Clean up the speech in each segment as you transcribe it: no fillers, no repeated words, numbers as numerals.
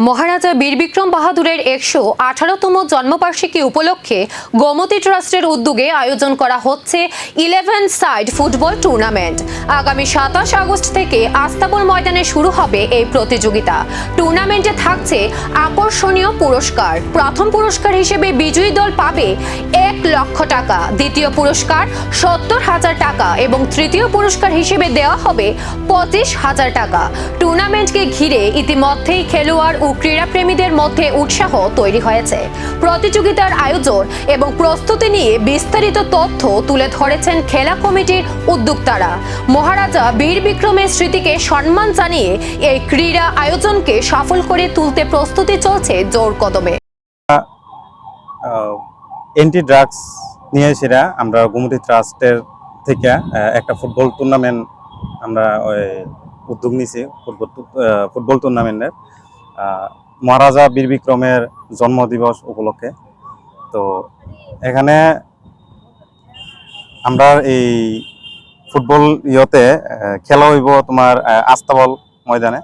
মহারাজা বীর বিক্রম বাহাদুরের 118তম জন্মবার্ষিকী উপলক্ষে গোমতী ট্রাস্টের উদ্যোগে আয়োজন করা হচ্ছে 11 সাইড ফুটবল টুর্নামেন্ট। আগামী 27 আগস্ট থেকে আস্তাবল ময়দানে শুরু হবে এই প্রতিযোগিতা। টুর্নামেন্টে থাকছে আকর্ষণীয় পুরস্কার। প্রথম পুরস্কার হিসেবে বিজয়ী দল পাবে 1 লক্ষ টাকা, দ্বিতীয় পুরস্কার 70,000 টাকা এবং তৃতীয় পুরস্কার হিসেবে দেওয়া হবে 25,000 টাকা। টুর্নামেন্টকে ঘিরে ইতিমধ্যেই খেলোয়াড় ও ক্রীড়াপ্রেমীদের মধ্যে উৎসাহ তৈরি হয়েছে। প্রতিযোগিতার আয়োজন এবং প্রস্তুতি নিয়ে বিস্তারিত তথ্য তুলে ধরেছেন খেলা কমিটির উদ্যোক্তারা। মহারাজা বীর বিক্রমের স্মৃতিকে সম্মান জানিয়ে এই ক্রীড়া আয়োজনকে সফল করে তুলতে প্রস্তুতি চলছে জোর কদমে। এন্টি ড্রাগস নিয়ে সেরা আমরা গোমতী ট্রাস্টের থেকে একটা ফুটবল টুর্নামেন্ট আমরা উদ্যোগ নিয়েছি। ফুটবল টুর্নামেন্টের মহারাজা বীর বিক্রমের জন্মদিবস উপলক্ষে। তো এখানে আমরা এই ফুটবল খেলা হইব তোমার আস্তাবল ময়দানে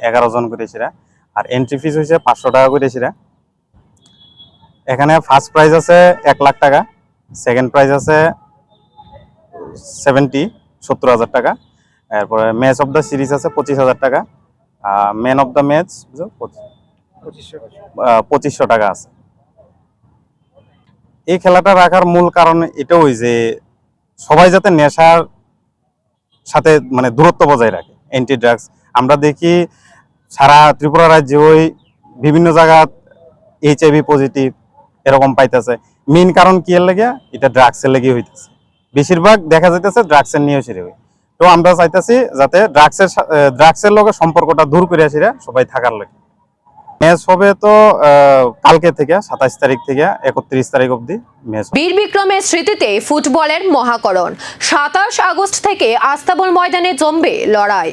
11 জন করে সেরা। আর এন্ট্রি ফিস হয়েছে 500 টাকা করে সেরা। এখানে ফার্স্ট প্রাইজ আছে 1 লাখ টাকা, সেকেন্ড প্রাইজ আছে 70,000 টাকা, এরপরে ম্যাচ অফ দ্য সিরিজ আছে 25,000 টাকা, ম্যান অফ দ্য ম্যাচ 2500 টাকা আছে। এই খেলাটা রাখার মূল কারণ এটাই যে সবাই যাতে নেশার সাথে মানে দূরত্ব বজায় রাখে। অ্যান্টি ড্রাগস আমরা দেখি সারা ত্রিপুরা রাজ্যে ওই বিভিন্ন জায়গা HIV পজিটিভ এরকম পাইতেছে। মেইন কারণ কি এর লেগে? এটা ড্রাগসের লেগে হইতেছে। বেশিরভাগ দেখা যাইতেছে ড্রাগসের নিয়ে সেরে হয়। তো আমরা চাইতেছি যাতে ড্রাগসের লগে সম্পর্কটা দূর করে আসিরা সবাই থাকার লাগে। ম্যাচ হবে তো কালকে থেকে 27 তারিখ থেকে 31 তারিখ অবধি ম্যাচ। বীর বিক্রমের স্মৃতিতে ফুটবলের মহাকরণ। 27 আগস্ট থেকে আস্তাবল ময়দানে জমবে লড়াই।